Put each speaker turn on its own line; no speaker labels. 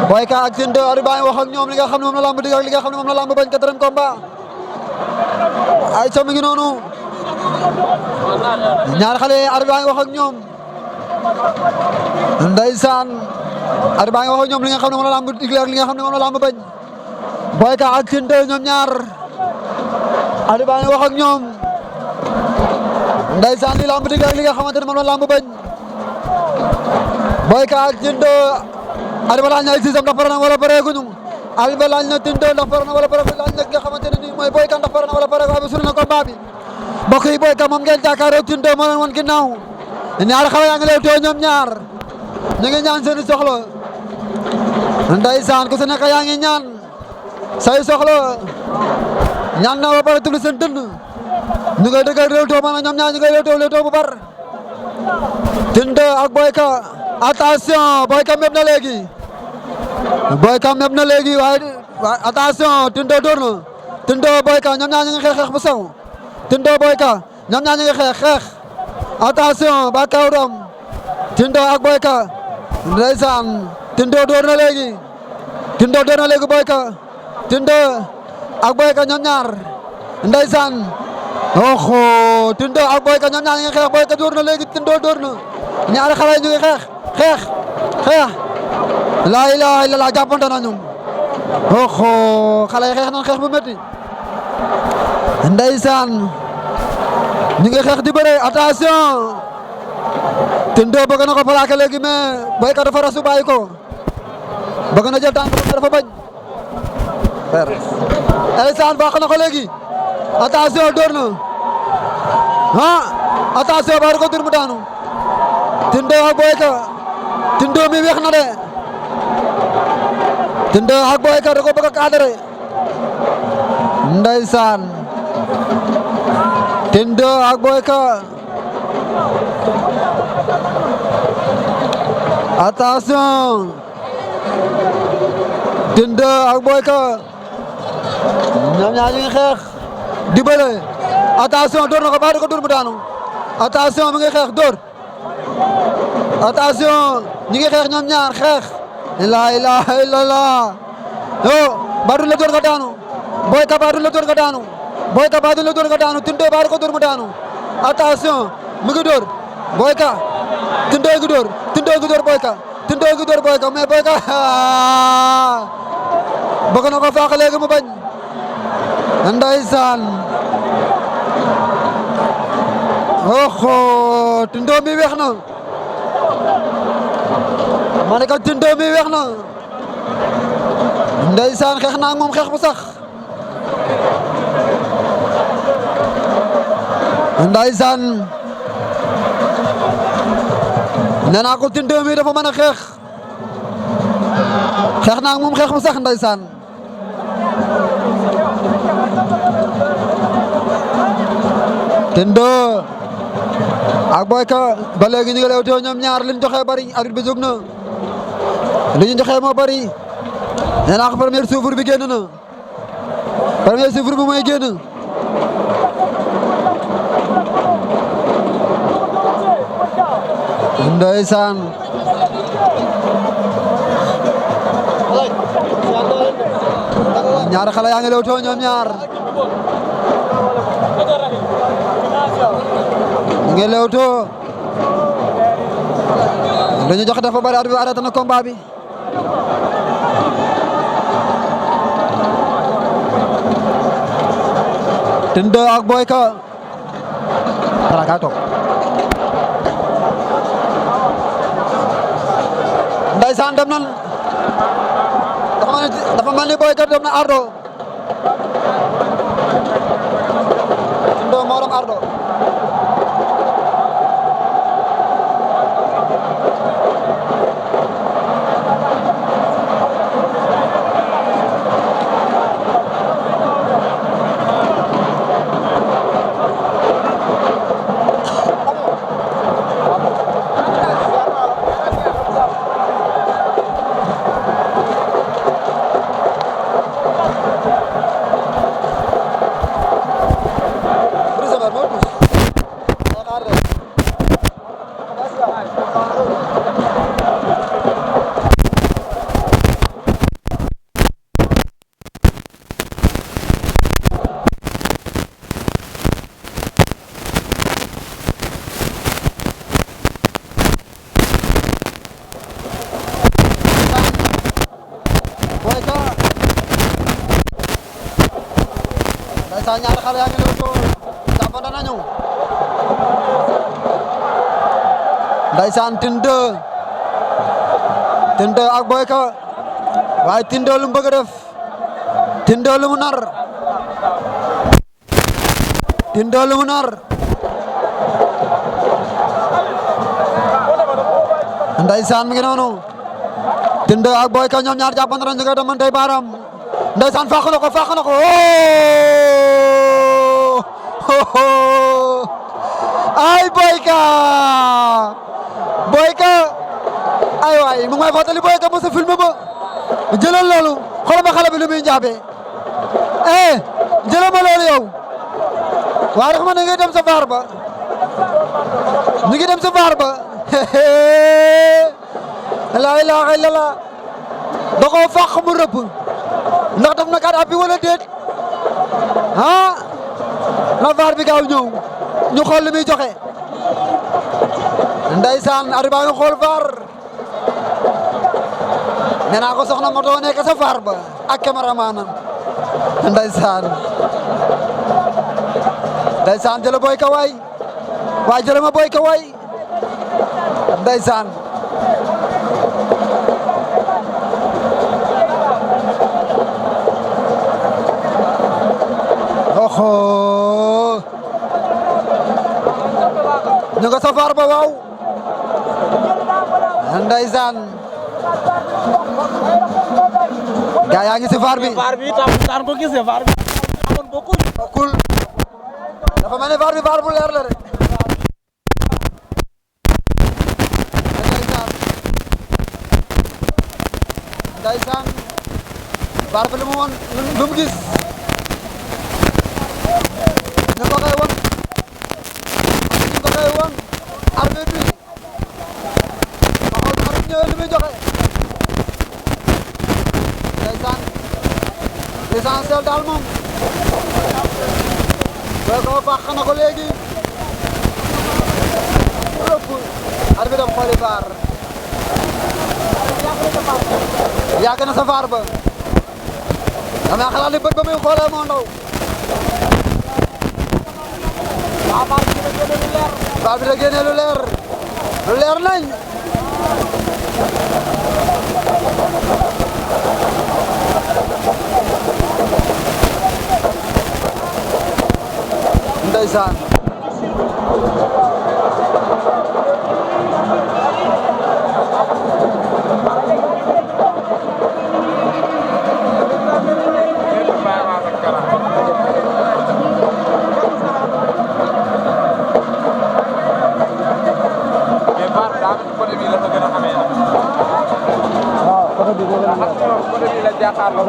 Boy Ka ak Tine 2 Arbitre baa ngi wax ak ñoom li nga xam ne moom la lamb dig ak li nga xam ne moom la lamb bañ quatrième combat ay ca mi ngi noonu ñaar xale Arbitre baa ngi wax ak ñoom ndeysaan Arbitre baa ngi wax ak ñoom li nga xam ne moom la lamb dig ak li nga xam ne moom la lamb bañ Boy Ka ak Tine 2 ñoom ñaar Arbitre baa ngi wax ak ñoom ndeysaan li lamb dig ak li nga xamante ne moom la lamb bañ Boy Ka ak Tine 2 Arbitre laaj na ay sisam ndax pare na wala pareeguñu Arbitre laaj na Tine 2 ndax pare na wala pareeguñu laaj na ki nga xamante ne nii mooy Boy Ka ndax pare na wala pareeguñu waaye sunu na combat bi mbokk yi Boy Ka moom ngeen jàkkaarloo Tine 2 moo leen woon ginnaaw ñaari xale yaa ngi lay too ñoom ñaar ñu ngi ñaan seen soxla ndeysaan ku si nekk yaa ngi ñaan say soxla ñaan na ba pare tubli seen dënn ñu ngay dëggal réew too maanaam ñoom ñaar ñu ngay réew too bu bar Tine 2 ak Boy Ka attention Boy Ka méb na léegi Boy Ka méb na léegi waaye attention Tine 2 door na Tine 2 Boy Ka ñoom ñaar ñu ngi xeex bu sew Tine 2 Boy Ka ñoom ñaar ñu ngi xeex attention ba kaw ram Tine 2 ak Boy Ka ndeysaan Tine 2 door na léegi Tine 2 door na léegi Boy Ka Tine 2 ak Boy Ka ñoom ñaar ndeysaan oxo Tine 2 ak Boy Ka ñoom ñaar ñu ngi xeex Boy Ka door na léegi Tine 2 door na ñaari xale ñu ngi xeex laa ilaaha illallaah jàppante nañu oxo xale yi xeex nañ xeex bu métti ndeysaan ñu ngi xeex di bëre attention Tine 2 bëgg na ko plaqué léegi mais Boy Ka dafa rasu bàyyi ko bëgg na jël tànk dafa bañ ndeysaan baax na ko léegi attention door na attention bari ko dur mu daanu Tine 2 ak Boy Ka Tine 2 mi weex na de Tine 2 ak Boy Ka da ko bëgg a cadré ndeysaan Tine 2 ak Boy Ka attention Tine 2 ak Boy Ka ñoom ñaar ñu ngi xeex di bëre attention door na ko baax di ko dur mu daanu attention mi ngi xeex door attention ñi ngi xeex ñoom ñaar xeex la ilaha illallah baadu la door nga daanu Boy Ka baadu la door nga daanu Boy Ka baadu la door nga daanu Tine 2 baadu ko door mu daanu attention mi ngi door Boy Ka Tine 2 ngi door Tine 2 ngi door Boy Ka Tine 2 ngi door Boy Ka mais Boy Ka bëgg na ko faax léegi mu bañ ndeysaan oxo Tine 2 mi weex na ma ne ko Tine 2 mi weex na ndeysaan xeex naa ak moom xeex bu sax ndeysaan nee naa ko Tine 2 mi dafa mën a xeex naa ak moom xeex bu sax ndeysaan Tine 2 ak Boy Ka ba léegi ñu ngi lay teew ñoom ñaar liñ joxe bari arbitre bi jóg na li ñu joxe moo bari nee naa ko premier souffle bi génn na premier souffle bi mooy génn ndeysaan ñaar xale yaa ngi lay teew ñoom ñaar ñu ngi lewtoo dañu jox dafa bari arbitre bi arrêté na combat bi Tine 2 ak Boy Ka dara ka toog ndeysaan dem nan dafa mel ni Boy Ka dem na ardo Tine 2 moo dem ardo Brise mer, ñaari xale yaa ngi lewtoo jàppante nañu ndeysaan Tine 2 ak Boy Ka waaye Tine 2 lu mu bëgg a def Tine 2 lu mu nar Tine 2 lu mu nar ndeysaan mi ngi noonu Tine 2 ak Boy Ka ñoom ñaar jàppante nañu nga demantey baaraam ndeysaan fàq na ko ay Boy Ka ay waay mu ngi may fàttali Boy Ka mos a filmé ba jëlal loolu xoolal ma xale bi lu muy njaabe jëlal ma loolu yow waaye dafa ma ne ngay dem sa vaar ba ñu ngi dem sa vaar ba la ilaha illallah da koo fàq mu rëpp ndax daf na kat appi wala déet na vaar bi gaaw ñëw ñu xool li muy joxe ndeysaan ari baa ngi xool vaar nee naa ko soxna moto nekk sa vaar ba ak cameraman ndeysaan jëla Boy Ka waay jëla ma Boy Ka waay ndeysaan oxo ñu nga sa vaar ba waaw ndeysaan gaa yaa ngi si vaar bi
daan ko gis vaar bi amoon bokkul
dafa mel ni vaar bi vaar bu leer la de ndeysaan vaar bi lu mu woon lu mu gis ñu ko koy won arbitre bi ma xool arbitre ñëwee li muy joxe ndeysaan l'essentiel daal moom Boy Ka fàq na ko léegi rëpp arbitre dem xooli vaar yàgg na sa vaar ba dama xalaat li bët ba muy xoolee moo ndaw vaar bi da génne lu leer nañ ndeysaan
jàkkaarloo